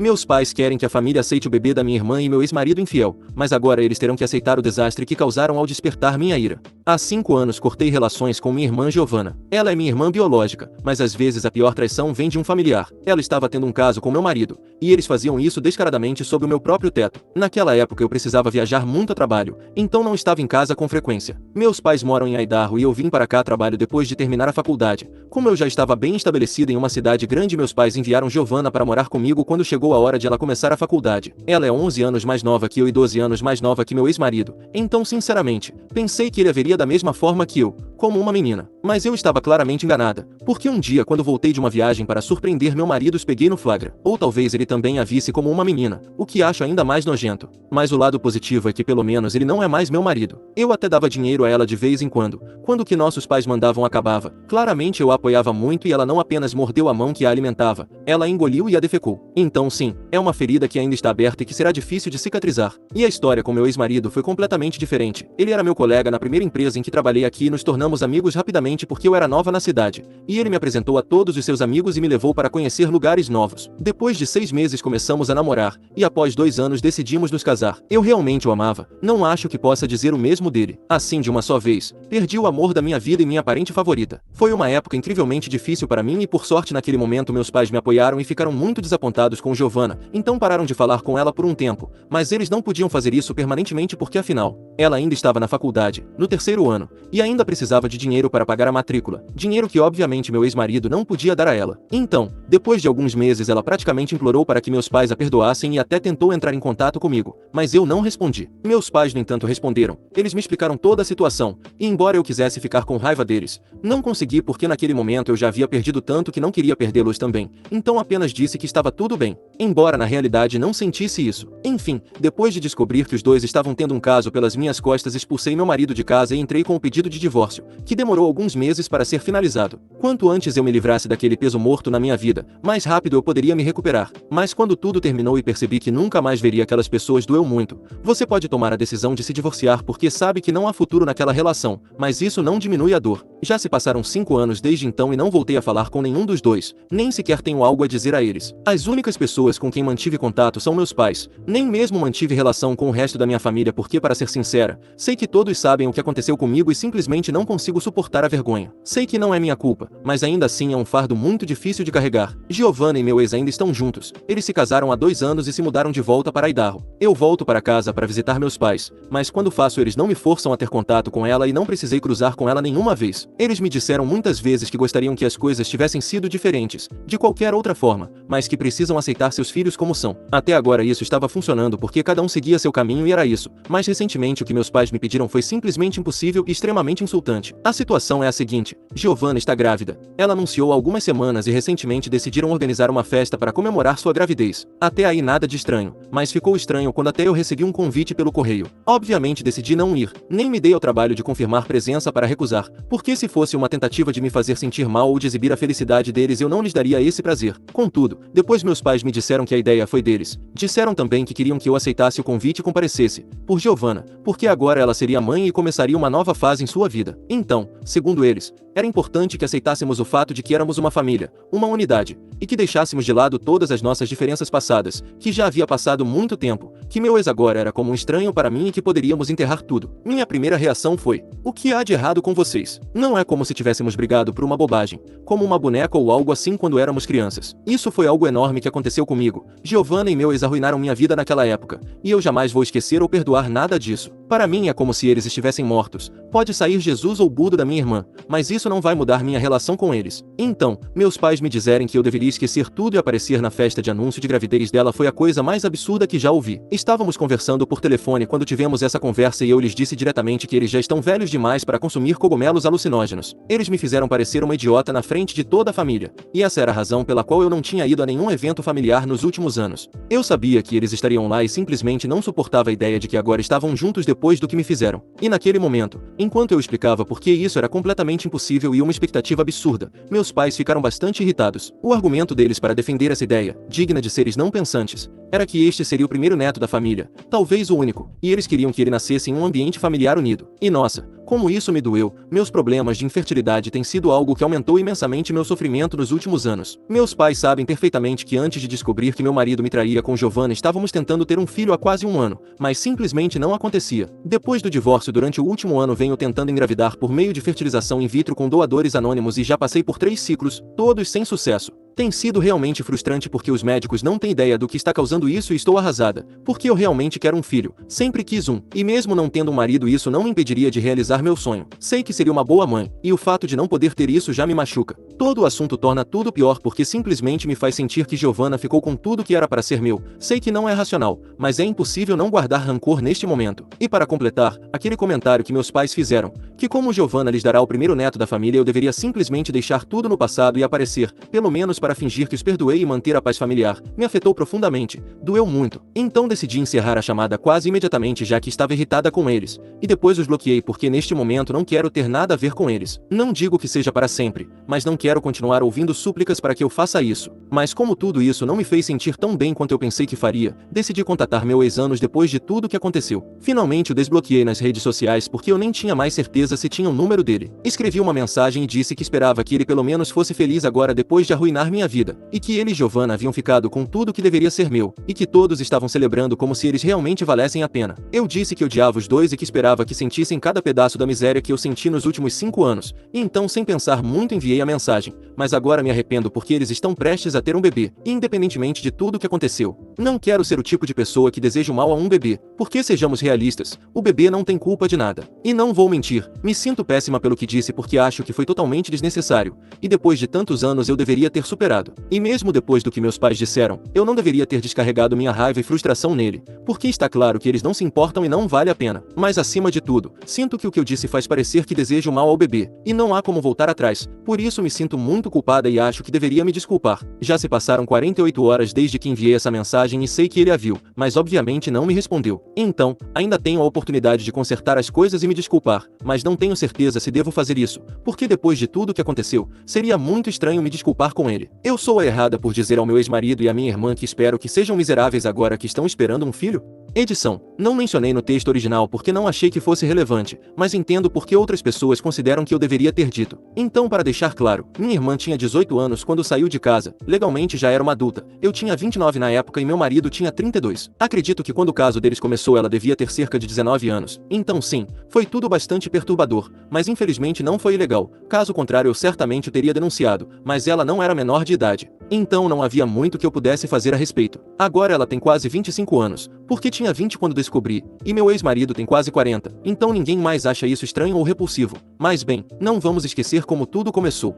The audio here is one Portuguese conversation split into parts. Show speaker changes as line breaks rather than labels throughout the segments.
Meus pais querem que a família aceite o bebê da minha irmã e meu ex-marido infiel, mas agora eles terão que aceitar o desastre que causaram ao despertar minha ira. Há 5 anos cortei relações com minha irmã Giovanna. Ela é minha irmã biológica, mas às vezes a pior traição vem de um familiar. Ela estava tendo um caso com meu marido, e eles faziam isso descaradamente sob o meu próprio teto. Naquela época eu precisava viajar muito a trabalho, então não estava em casa com frequência. Meus pais moram em Idaho e eu vim para cá a trabalho depois de terminar a faculdade. Como eu já estava bem estabelecido em uma cidade grande, meus pais enviaram Giovanna para morar comigo quando chegou a hora de ela começar a faculdade. Ela é 11 anos mais nova que eu e 12 anos mais nova que meu ex-marido, então sinceramente, pensei que ele a veria da mesma forma que eu, como uma menina. Mas eu estava claramente enganada, porque um dia quando voltei de uma viagem para surpreender meu marido os peguei no flagra. Ou talvez ele também a visse como uma menina, o que acho ainda mais nojento. Mas o lado positivo é que pelo menos ele não é mais meu marido. Eu até dava dinheiro a ela de vez em quando o que nossos pais mandavam acabava. Claramente eu a apoiava muito e ela não apenas mordeu a mão que a alimentava, ela a engoliu e a defecou. Então sim, é uma ferida que ainda está aberta e que será difícil de cicatrizar. E a história com meu ex-marido foi completamente diferente. Ele era meu colega na primeira empresa em que trabalhei aqui e nos tornamos amigos rapidamente porque eu era nova na cidade. E ele me apresentou a todos os seus amigos e me levou para conhecer lugares novos. Depois de 6 meses começamos a namorar, e após 2 anos decidimos nos casar. Eu realmente o amava, não acho que possa dizer o mesmo dele. Assim de uma só vez, perdi o amor da minha vida e minha parente favorita. Foi uma época incrivelmente difícil para mim e por sorte naquele momento meus pais me apoiaram e ficaram muito desapontados com Giovanna, então pararam de falar com ela por um tempo, mas eles não podiam fazer isso permanentemente porque afinal, ela ainda estava na faculdade, no 3º ano, e ainda precisava de dinheiro para pagar a matrícula, dinheiro que obviamente meu ex-marido não podia dar a ela. Então, depois de alguns meses ela praticamente implorou para que meus pais a perdoassem e até tentou entrar em contato comigo, mas eu não respondi. Meus pais no entanto responderam, eles me explicaram toda a situação, e embora eu quisesse ficar com raiva deles, não consegui porque naquele momento eu já havia perdido tanto que não queria perdê-los também, então apenas disse que estava tudo bem, embora na realidade não sentisse isso. Enfim, depois de descobrir que os dois estavam tendo um caso pelas minhas costas, expulsei meu marido de casa e entrei com o pedido de divórcio, que demorou alguns meses para ser finalizado. Quanto antes eu me livrasse daquele peso morto na minha vida, mais rápido eu poderia me recuperar. Mas quando tudo terminou e percebi que nunca mais veria aquelas pessoas, doeu muito. Você pode tomar a decisão de se divorciar porque sabe que não há futuro naquela relação, mas isso não diminui a dor. Já se passaram 5 anos desde então e não voltei a falar com nenhum dos dois, nem sequer tenho algo a dizer a eles. As únicas pessoas com quem mantive contato são meus pais, nem mesmo mantive relação com o resto da minha família porque, para ser sincera, sei que todos sabem o que aconteceu comigo e simplesmente não consigo suportar a vergonha. Sei que não é minha culpa, mas ainda assim é um fardo muito difícil de carregar. Giovanna e meu ex ainda estão juntos, eles se casaram há 2 anos e se mudaram de volta para Idaho. Eu volto para casa para visitar meus pais, mas quando faço eles não me forçam a ter contato com ela e não precisei cruzar com ela nenhuma vez. Eles me disseram muitas vezes que gostariam que as coisas tivessem sido diferentes, de qualquer outra forma, mas que precisam aceitar seus filhos como são. Até agora isso estava funcionando porque cada um seguia seu caminho e era isso, mas recentemente o que meus pais me pediram foi simplesmente impossível e extremamente insultante. A situação é a seguinte, Giovanna está grávida. Ela anunciou há algumas semanas e recentemente decidiram organizar uma festa para comemorar sua gravidez. Até aí nada de estranho, mas ficou estranho quando até eu recebi um convite pelo correio. Obviamente decidi não ir, nem me dei ao trabalho de confirmar presença para recusar, porque se fosse uma tentativa de me fazer sentir mal ou de exibir a felicidade deles eu não lhes daria esse prazer. Contudo, depois meus pais me disseram que a ideia foi deles. Disseram também que queriam que eu aceitasse o convite e comparecesse, por Giovanna, porque agora ela seria mãe e começaria uma nova fase em sua vida. Então, segundo eles, era importante que aceitássemos o fato de que éramos uma família, uma unidade, e que deixássemos de lado todas as nossas diferenças passadas, que já havia passado muito tempo, que meu ex agora era como um estranho para mim e que poderíamos enterrar tudo. Minha primeira reação foi, o que há de errado com vocês? Não é como se tivéssemos brigado por uma bobagem, como uma boneca ou algo assim quando éramos crianças. Isso foi algo enorme que aconteceu comigo. Giovanna e meu ex arruinaram minha vida naquela época, e eu jamais vou esquecer ou perdoar nada disso. Para mim é como se eles estivessem mortos. Pode sair Jesus ou Buda da minha irmã, mas isso não vai mudar minha relação com eles. Então, meus pais me disserem que eu deveria esquecer tudo e aparecer na festa de anúncio de gravidez dela foi a coisa mais absurda que já ouvi. Estávamos conversando por telefone quando tivemos essa conversa e eu lhes disse diretamente que eles já estão velhos demais para consumir cogumelos alucinógenos. Eles me fizeram parecer uma idiota na frente de toda a família, e essa era a razão pela qual eu não tinha ido a nenhum evento familiar nos últimos anos. Eu sabia que eles estariam lá e simplesmente não suportava a ideia de que agora estavam juntos depois do que me fizeram. E naquele momento, enquanto eu explicava por que isso era completamente impossível e uma expectativa absurda, meus pais ficaram bastante irritados. O argumento deles para defender essa ideia, digna de seres não pensantes, era que este seria o primeiro neto da família, talvez o único, e eles queriam que ele nascesse em um ambiente familiar unido. E nossa, Como isso me doeu, meus problemas de infertilidade têm sido algo que aumentou imensamente meu sofrimento nos últimos anos. Meus pais sabem perfeitamente que antes de descobrir que meu marido me traía com Giovanna estávamos tentando ter um filho há quase um ano, mas simplesmente não acontecia. Depois do divórcio durante o último ano venho tentando engravidar por meio de fertilização in vitro com doadores anônimos e já passei por 3 ciclos, todos sem sucesso. Tem sido realmente frustrante porque os médicos não têm ideia do que está causando isso e estou arrasada, porque eu realmente quero um filho, sempre quis um, e mesmo não tendo um marido isso não me impediria de realizar meu sonho. Sei que seria uma boa mãe, e o fato de não poder ter isso já me machuca. Todo o assunto torna tudo pior porque simplesmente me faz sentir que Giovanna ficou com tudo que era para ser meu. Sei que não é racional, mas é impossível não guardar rancor neste momento. E para completar, aquele comentário que meus pais fizeram, que como Giovanna lhes dará o primeiro neto da família eu deveria simplesmente deixar tudo no passado e aparecer, pelo menos para fingir que os perdoei e manter a paz familiar, me afetou profundamente, doeu muito. Então decidi encerrar a chamada quase imediatamente já que estava irritada com eles, e depois os bloqueei porque neste momento não quero ter nada a ver com eles. Não digo que seja para sempre, mas não quero continuar ouvindo súplicas para que eu faça isso. Mas como tudo isso não me fez sentir tão bem quanto eu pensei que faria, decidi contatar meu ex anos depois de tudo que aconteceu. Finalmente o desbloqueei nas redes sociais porque eu nem tinha mais certeza se tinha o número dele. Escrevi uma mensagem e disse que esperava que ele pelo menos fosse feliz agora depois de arruinar minha vida, e que ele e Giovanna haviam ficado com tudo que deveria ser meu, e que todos estavam celebrando como se eles realmente valessem a pena. Eu disse que odiava os dois e que esperava que sentissem cada pedaço da miséria que eu senti nos últimos 5 anos, e então sem pensar muito enviei a mensagem, mas agora me arrependo porque eles estão prestes a ter um bebê, independentemente de tudo o que aconteceu. Não quero ser o tipo de pessoa que deseja o mal a um bebê, porque sejamos realistas, o bebê não tem culpa de nada. E não vou mentir, me sinto péssima pelo que disse porque acho que foi totalmente desnecessário, e depois de tantos anos eu deveria ter superado. E mesmo depois do que meus pais disseram, eu não deveria ter descarregado minha raiva e frustração nele, porque está claro que eles não se importam e não vale a pena. Mas acima de tudo, sinto que o que eu disse faz parecer que desejo mal ao bebê, e não há como voltar atrás, por isso me sinto muito culpada e acho que deveria me desculpar. Já se passaram 48 horas desde que enviei essa mensagem e sei que ele a viu, mas obviamente não me respondeu. Então, ainda tenho a oportunidade de consertar as coisas e me desculpar, mas não tenho certeza se devo fazer isso, porque depois de tudo que aconteceu, seria muito estranho me desculpar com ele. Eu sou a errada por dizer ao meu ex-marido e à minha irmã que espero que sejam miseráveis agora que estão esperando um filho? Edição. Não mencionei no texto original porque não achei que fosse relevante, mas entendo porque outras pessoas consideram que eu deveria ter dito. Então, para deixar claro, minha irmã tinha 18 anos quando saiu de casa, legalmente já era uma adulta. Eu tinha 29 na época e meu marido tinha 32. Acredito que quando o caso deles começou ela devia ter cerca de 19 anos. Então sim, foi tudo bastante perturbador, mas infelizmente não foi ilegal. Caso contrário eu certamente o teria denunciado, mas ela não era menor de idade. Então não havia muito que eu pudesse fazer a respeito. Agora ela tem quase 25 anos, porque tinha 20 quando descobri, e meu ex-marido tem quase 40, então ninguém mais acha isso estranho ou repulsivo. Mas bem, não vamos esquecer como tudo começou.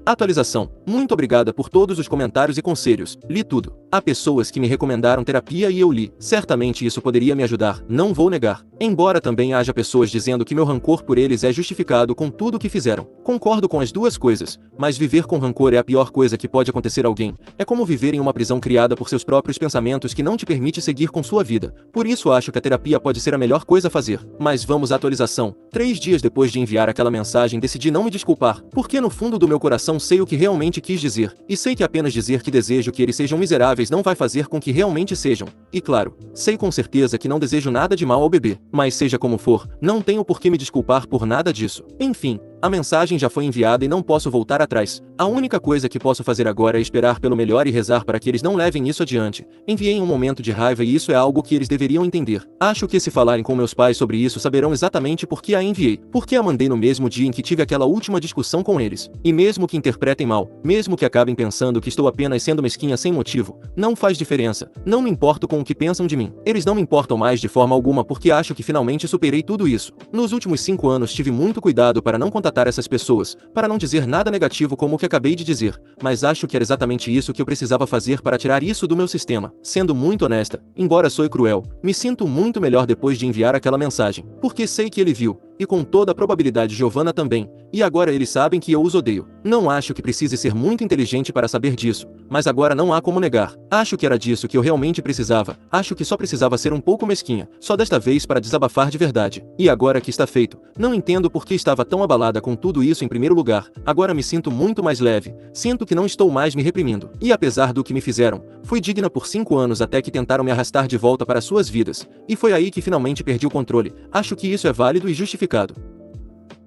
Atualização. Muito obrigada por todos os comentários e conselhos. Li tudo. Há pessoas que me recomendaram terapia e eu li. Certamente isso poderia me ajudar, não vou negar. Embora também haja pessoas dizendo que meu rancor por eles é justificado com tudo o que fizeram. Concordo com as duas coisas, mas viver com rancor é a pior coisa que pode acontecer a alguém. É como viver em uma prisão criada por seus próprios pensamentos que não te permite seguir com sua vida. Por isso acho que a terapia pode ser a melhor coisa a fazer. Mas vamos à atualização. 3 dias depois de enviar aquela mensagem decidi não me desculpar, porque no fundo do meu coração sei o que realmente quis dizer, e sei que apenas dizer que desejo que eles sejam miseráveis não vai fazer com que realmente sejam. E claro, sei com certeza que não desejo nada de mal ao bebê, mas seja como for, não tenho por que me desculpar por nada disso. Enfim, a mensagem já foi enviada e não posso voltar atrás. A única coisa que posso fazer agora é esperar pelo melhor e rezar para que eles não levem isso adiante. Enviei em um momento de raiva e isso é algo que eles deveriam entender. Acho que se falarem com meus pais sobre isso saberão exatamente por que a enviei. Porque a mandei no mesmo dia em que tive aquela última discussão com eles. E mesmo que interpretem mal, mesmo que acabem pensando que estou apenas sendo mesquinha sem motivo, não faz diferença. Não me importo com o que pensam de mim. Eles não me importam mais de forma alguma porque acho que finalmente superei tudo isso. Nos últimos 5 anos tive muito cuidado para não contatar essas pessoas, para não dizer nada negativo como o que acabei de dizer, mas acho que era exatamente isso que eu precisava fazer para tirar isso do meu sistema. Sendo muito honesta, embora soe cruel, me sinto muito melhor depois de enviar aquela mensagem, porque sei que ele viu, e com toda a probabilidade Giovanna também, e agora eles sabem que eu os odeio. Não acho que precise ser muito inteligente para saber disso, mas agora não há como negar. Acho que era disso que eu realmente precisava, acho que só precisava ser um pouco mesquinha, só desta vez para desabafar de verdade. E agora que está feito, não entendo por que estava tão abalada com tudo isso em primeiro lugar, agora me sinto muito mais leve, sinto que não estou mais me reprimindo. E apesar do que me fizeram, fui digna por 5 anos até que tentaram me arrastar de volta para suas vidas, e foi aí que finalmente perdi o controle. Acho que isso é válido e justificado.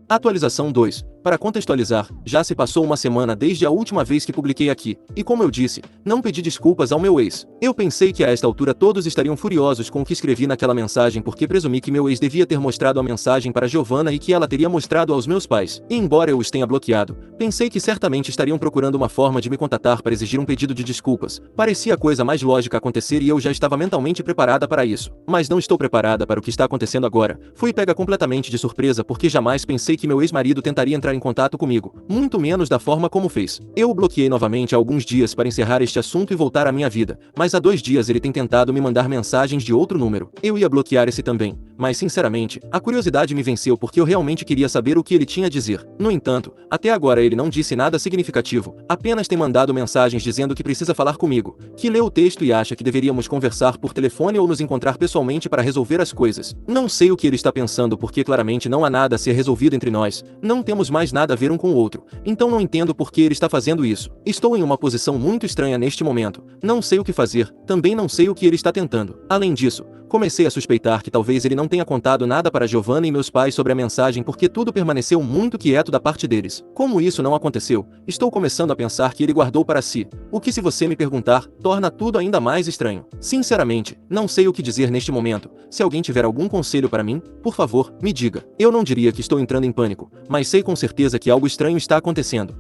Atualização 2. Para contextualizar, já se passou uma semana desde a última vez que publiquei aqui, e como eu disse, não pedi desculpas ao meu ex. Eu pensei que a esta altura todos estariam furiosos com o que escrevi naquela mensagem porque presumi que meu ex devia ter mostrado a mensagem para Giovanna e que ela teria mostrado aos meus pais. E embora eu os tenha bloqueado, pensei que certamente estariam procurando uma forma de me contatar para exigir um pedido de desculpas. Parecia a coisa mais lógica acontecer e eu já estava mentalmente preparada para isso. Mas não estou preparada para o que está acontecendo agora. Fui pega completamente de surpresa porque jamais pensei que meu ex-marido tentaria entrar em contato comigo, muito menos da forma como fez. Eu o bloqueei novamente há alguns dias para encerrar este assunto e voltar à minha vida, mas há 2 dias ele tem tentado me mandar mensagens de outro número. Eu ia bloquear esse também, mas sinceramente, a curiosidade me venceu porque eu realmente queria saber o que ele tinha a dizer. No entanto, até agora ele não disse nada significativo, apenas tem mandado mensagens dizendo que precisa falar comigo, que leu o texto e acha que deveríamos conversar por telefone ou nos encontrar pessoalmente para resolver as coisas. Não sei o que ele está pensando porque claramente não há nada a ser resolvido entre nós, não temos mais nada a ver um com o outro, então não entendo por que ele está fazendo isso. Estou em uma posição muito estranha neste momento, não sei o que fazer, também não sei o que ele está tentando. Além disso, comecei a suspeitar que talvez ele não tenha contado nada para Giovanna e meus pais sobre a mensagem porque tudo permaneceu muito quieto da parte deles. Como isso não aconteceu, estou começando a pensar que ele guardou para si, o que, se você me perguntar, torna tudo ainda mais estranho. Sinceramente, não sei o que dizer neste momento. Se alguém tiver algum conselho para mim, por favor, me diga. Eu não diria que estou entrando em pânico, mas sei com certeza que algo estranho está acontecendo.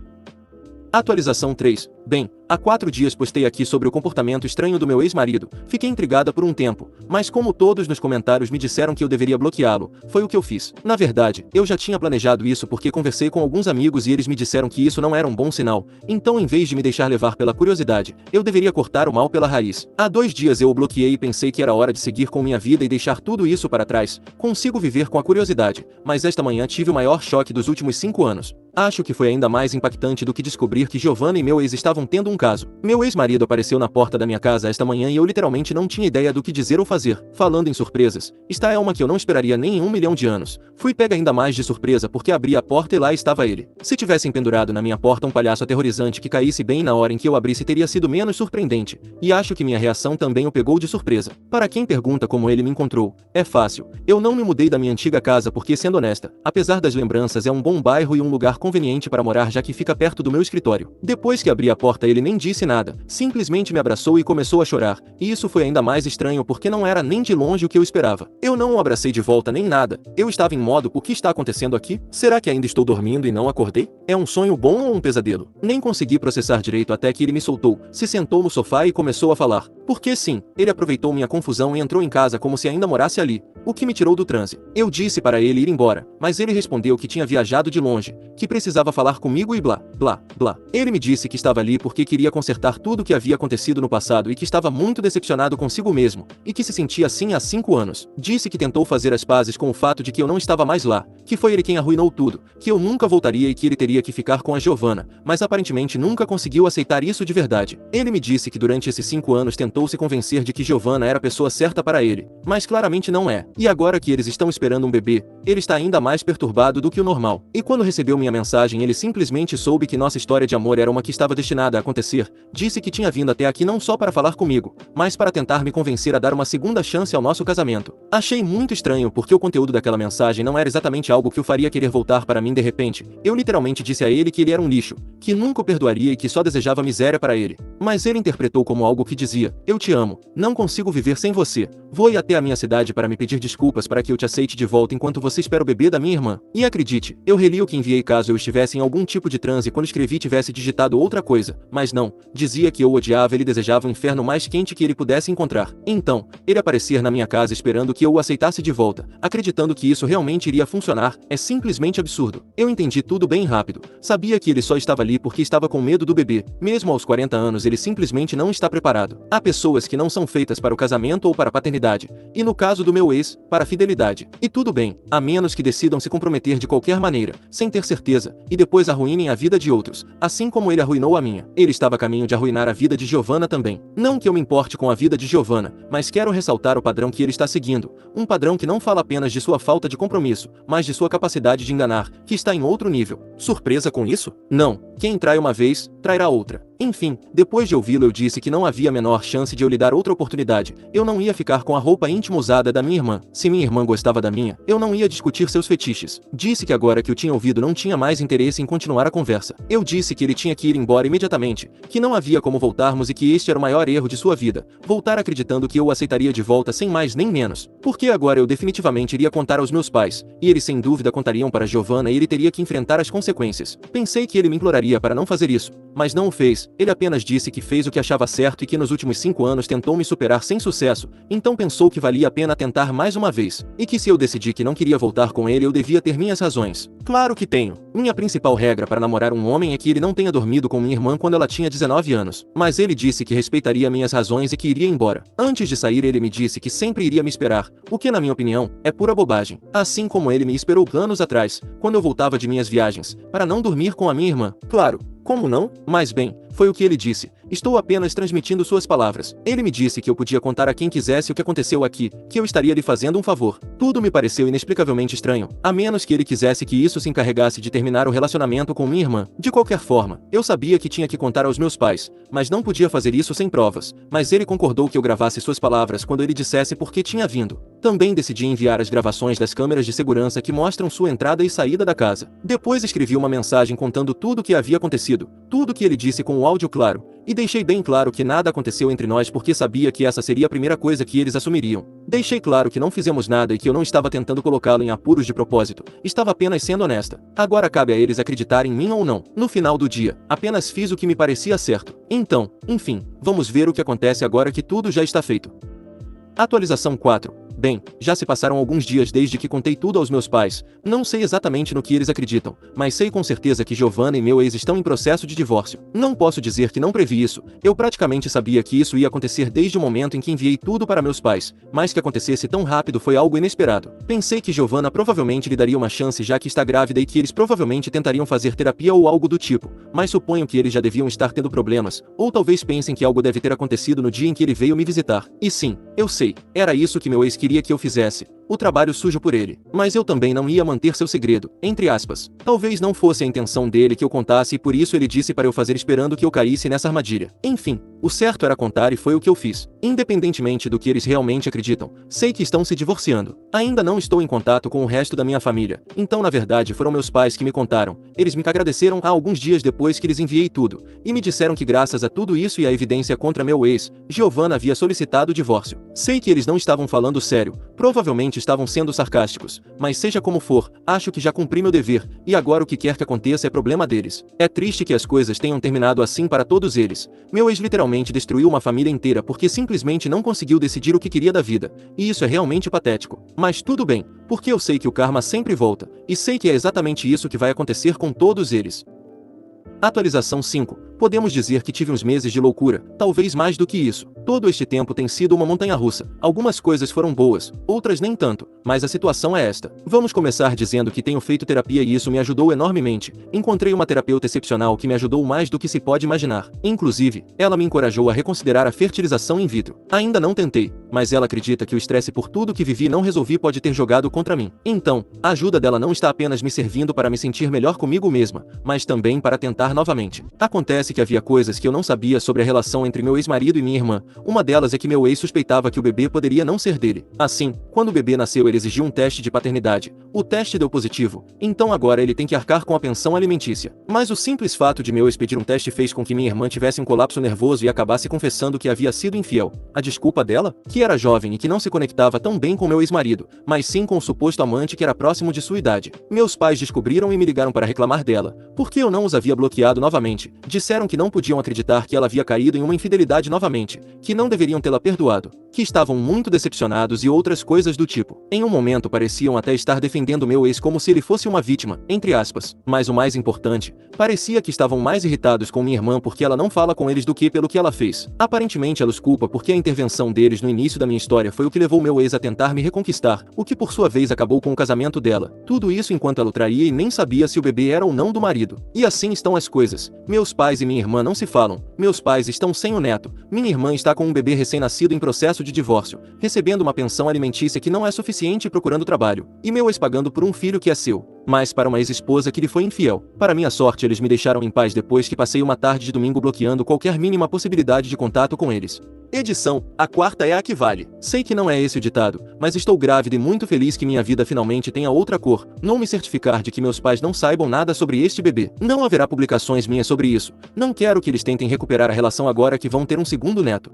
Atualização 3. Bem, há 4 dias postei aqui sobre o comportamento estranho do meu ex-marido. Fiquei intrigada por um tempo, mas como todos nos comentários me disseram que eu deveria bloqueá-lo, foi o que eu fiz. Na verdade, eu já tinha planejado isso porque conversei com alguns amigos e eles me disseram que isso não era um bom sinal, então em vez de me deixar levar pela curiosidade, eu deveria cortar o mal pela raiz. Há 2 dias eu o bloqueei e pensei que era hora de seguir com minha vida e deixar tudo isso para trás. Consigo viver com a curiosidade, mas esta manhã tive o maior choque dos últimos 5 anos. Acho que foi ainda mais impactante do que descobrir que Giovanna e meu ex estavam tendo um caso. Meu ex-marido apareceu na porta da minha casa esta manhã e eu literalmente não tinha ideia do que dizer ou fazer. Falando em surpresas, esta é uma que eu não esperaria nem em 1 milhão de anos. Fui pega ainda mais de surpresa porque abri a porta e lá estava ele. Se tivessem pendurado na minha porta um palhaço aterrorizante que caísse bem na hora em que eu abrisse teria sido menos surpreendente. E acho que minha reação também o pegou de surpresa. Para quem pergunta como ele me encontrou, é fácil. Eu não me mudei da minha antiga casa porque, sendo honesta, apesar das lembranças, é um bom bairro e um lugar conveniente para morar já que fica perto do meu escritório. Depois que abri a porta ele nem disse nada, simplesmente me abraçou e começou a chorar, e isso foi ainda mais estranho porque não era nem de longe o que eu esperava. Eu não o abracei de volta nem nada, eu estava em modo o que está acontecendo aqui? Será que ainda estou dormindo e não acordei? É um sonho bom ou um pesadelo? Nem consegui processar direito até que ele me soltou, se sentou no sofá e começou a falar. Porque sim, ele aproveitou minha confusão e entrou em casa como se ainda morasse ali, o que me tirou do transe. Eu disse para ele ir embora, mas ele respondeu que tinha viajado de longe, que precisava falar comigo e blá, blá, blá. Ele me disse que estava ali porque queria consertar tudo o que havia acontecido no passado e que estava muito decepcionado consigo mesmo, e que se sentia assim há 5 anos. Disse que tentou fazer as pazes com o fato de que eu não estava mais lá, que foi ele quem arruinou tudo, que eu nunca voltaria e que ele teria que ficar com a Giovanna, mas aparentemente nunca conseguiu aceitar isso de verdade. Ele me disse que durante esses 5 anos tentou se convencer de que Giovanna era a pessoa certa para ele, mas claramente não é. E agora que eles estão esperando um bebê, ele está ainda mais perturbado do que o normal. E quando recebeu minha mensagem ele simplesmente soube que nossa história de amor era uma que estava destinada a acontecer. Disse que tinha vindo até aqui não só para falar comigo, mas para tentar me convencer a dar uma segunda chance ao nosso casamento. Achei muito estranho porque o conteúdo daquela mensagem não era exatamente algo que o faria querer voltar para mim de repente. Eu literalmente disse a ele que ele era um lixo, que nunca o perdoaria e que só desejava miséria para ele. Mas ele interpretou como algo que dizia: eu te amo, não consigo viver sem você. Vou ir até a minha cidade para me pedir desculpas para que eu te aceite de volta enquanto você espera o bebê da minha irmã. E acredite, eu reli o que enviei caso eu estivesse em algum tipo de transe quando escrevi tivesse digitado outra coisa, mas não, dizia que eu o odiava e ele desejava o inferno mais quente que ele pudesse encontrar. Então, ele aparecer na minha casa esperando que eu o aceitasse de volta, acreditando que isso realmente iria funcionar, é simplesmente absurdo. Eu entendi tudo bem rápido, sabia que ele só estava ali porque estava com medo do bebê, mesmo aos 40 anos ele simplesmente não está preparado. Há pessoas que não são feitas para o casamento ou para a paternidade, e no caso do meu ex, para a fidelidade. E tudo bem, a menos que decidam se comprometer de qualquer maneira, sem ter certeza, e depois arruinem a vida de outros, assim como ele arruinou a minha. Ele estava a caminho de arruinar a vida de Giovanna também. Não que eu me importe com a vida de Giovanna, mas quero ressaltar o padrão que ele está seguindo, um padrão que não fala apenas de sua falta de compromisso, mas de sua capacidade de enganar, que está em outro nível. Surpresa com isso? Não, Quem trai uma vez, trairá outra. Enfim, depois de ouvi-lo eu disse que não havia a menor chance de eu lhe dar outra oportunidade. Eu não ia ficar com a roupa íntima usada da minha irmã. Se minha irmã gostava da minha, eu não ia discutir seus fetiches. Disse que agora que o tinha ouvido não tinha mais interesse em continuar a conversa. Eu disse que ele tinha que ir embora imediatamente, que não havia como voltarmos e que este era o maior erro de sua vida. Voltar acreditando que eu o aceitaria de volta sem mais nem menos. Porque agora eu definitivamente iria contar aos meus pais, e eles sem dúvida contariam para Giovanna e ele teria que enfrentar as consequências. Pensei que ele me imploraria para não fazer isso, mas não o fez. Ele apenas disse que fez o que achava certo e que nos últimos 5 anos tentou me superar sem sucesso, então pensou que valia a pena tentar mais uma vez, e que se eu decidi que não queria voltar com ele eu devia ter minhas razões. Claro que tenho. Minha principal regra para namorar um homem é que ele não tenha dormido com minha irmã quando ela tinha 19 anos, mas ele disse que respeitaria minhas razões e que iria embora. Antes de sair ele me disse que sempre iria me esperar, o que na minha opinião, é pura bobagem. Assim como ele me esperou anos atrás, quando eu voltava de minhas viagens, para não dormir com a minha irmã. Claro, como não? Mas bem, foi o que ele disse. Estou apenas transmitindo suas palavras. Ele me disse que eu podia contar a quem quisesse o que aconteceu aqui, que eu estaria lhe fazendo um favor. Tudo me pareceu inexplicavelmente estranho, a menos que ele quisesse que isso se encarregasse de terminar o relacionamento com minha irmã. De qualquer forma, eu sabia que tinha que contar aos meus pais, mas não podia fazer isso sem provas. Mas ele concordou que eu gravasse suas palavras quando ele dissesse por que tinha vindo. Também decidi enviar as gravações das câmeras de segurança que mostram sua entrada e saída da casa. Depois escrevi uma mensagem contando tudo o que havia acontecido, tudo o que ele disse com o áudio claro, e deixei bem claro que nada aconteceu entre nós porque sabia que essa seria a primeira coisa que eles assumiriam. Deixei claro que não fizemos nada e que eu não estava tentando colocá-lo em apuros de propósito, estava apenas sendo honesta. Agora cabe a eles acreditar em mim ou não. No final do dia, apenas fiz o que me parecia certo. Então, enfim, vamos ver o que acontece agora que tudo já está feito. Atualização 4. Bem, já se passaram alguns dias desde que contei tudo aos meus pais. Não sei exatamente no que eles acreditam, mas sei com certeza que Giovanna e meu ex estão em processo de divórcio. Não posso dizer que não previ isso, eu praticamente sabia que isso ia acontecer desde o momento em que enviei tudo para meus pais, mas que acontecesse tão rápido foi algo inesperado. Pensei que Giovanna provavelmente lhe daria uma chance já que está grávida e que eles provavelmente tentariam fazer terapia ou algo do tipo, mas suponho que eles já deviam estar tendo problemas, ou talvez pensem que algo deve ter acontecido no dia em que ele veio me visitar. E sim, eu sei, era isso que meu ex queria que eu fizesse. O trabalho sujo por ele. Mas eu também não ia manter seu segredo, entre aspas. Talvez não fosse a intenção dele que eu contasse e por isso ele disse para eu fazer esperando que eu caísse nessa armadilha. Enfim, o certo era contar e foi o que eu fiz. Independentemente do que eles realmente acreditam, sei que estão se divorciando. Ainda não estou em contato com o resto da minha família, então na verdade foram meus pais que me contaram. Eles me agradeceram há alguns dias depois que lhes enviei tudo, e me disseram que graças a tudo isso e a evidência contra meu ex, Giovanna havia solicitado o divórcio. Sei que eles não estavam falando sério, provavelmente estavam sendo sarcásticos, mas seja como for, acho que já cumpri meu dever, e agora o que quer que aconteça é problema deles. É triste que as coisas tenham terminado assim para todos eles. Meu ex literalmente destruiu uma família inteira porque simplesmente não conseguiu decidir o que queria da vida, e isso é realmente patético. Mas tudo bem, porque eu sei que o karma sempre volta, e sei que é exatamente isso que vai acontecer com todos eles. Atualização 5. Podemos dizer que tive uns meses de loucura, talvez mais do que isso. Todo este tempo tem sido uma montanha-russa. Algumas coisas foram boas, outras nem tanto, mas a situação é esta. Vamos começar dizendo que tenho feito terapia e isso me ajudou enormemente. Encontrei uma terapeuta excepcional que me ajudou mais do que se pode imaginar. Inclusive, ela me encorajou a reconsiderar a fertilização in vitro. Ainda não tentei, mas ela acredita que o estresse por tudo que vivi e não resolvi pode ter jogado contra mim. Então, a ajuda dela não está apenas me servindo para me sentir melhor comigo mesma, mas também para tentar novamente. Acontece que havia coisas que eu não sabia sobre a relação entre meu ex-marido e minha irmã. Uma delas é que meu ex suspeitava que o bebê poderia não ser dele. Assim, quando o bebê nasceu ele exigiu um teste de paternidade. O teste deu positivo, então agora ele tem que arcar com a pensão alimentícia. Mas o simples fato de meu ex pedir um teste fez com que minha irmã tivesse um colapso nervoso e acabasse confessando que havia sido infiel. A desculpa dela? Que era jovem e que não se conectava tão bem com meu ex-marido, mas sim com o suposto amante que era próximo de sua idade. Meus pais descobriram e me ligaram para reclamar dela, porque eu não os havia bloqueado novamente. Disseram que não podiam acreditar que ela havia caído em uma infidelidade novamente, que não deveriam tê-la perdoado, que estavam muito decepcionados e outras coisas do tipo. Em um momento pareciam até estar defendendo meu ex como se ele fosse uma vítima, entre aspas. Mas o mais importante, parecia que estavam mais irritados com minha irmã porque ela não fala com eles do que pelo que ela fez. Aparentemente ela os culpa porque a intervenção deles no início da minha história foi o que levou meu ex a tentar me reconquistar, o que por sua vez acabou com o casamento dela. Tudo isso enquanto ela o traía e nem sabia se o bebê era ou não do marido. E assim estão as outras coisas. Meus pais e minha irmã não se falam. Meus pais estão sem o neto. Minha irmã está com um bebê recém-nascido em processo de divórcio, recebendo uma pensão alimentícia que não é suficiente e procurando trabalho. E meu ex pagando por um filho que é seu. Mas para uma ex-esposa que lhe foi infiel. Para minha sorte, eles me deixaram em paz depois que passei uma tarde de domingo bloqueando qualquer mínima possibilidade de contato com eles. Edição: a quarta é a que vale. Sei que não é esse o ditado, mas estou grávida e muito feliz que minha vida finalmente tenha outra cor. Não me certificar de que meus pais não saibam nada sobre este bebê. Não haverá publicações minhas sobre isso. Não quero que eles tentem recuperar a relação agora que vão ter um segundo neto.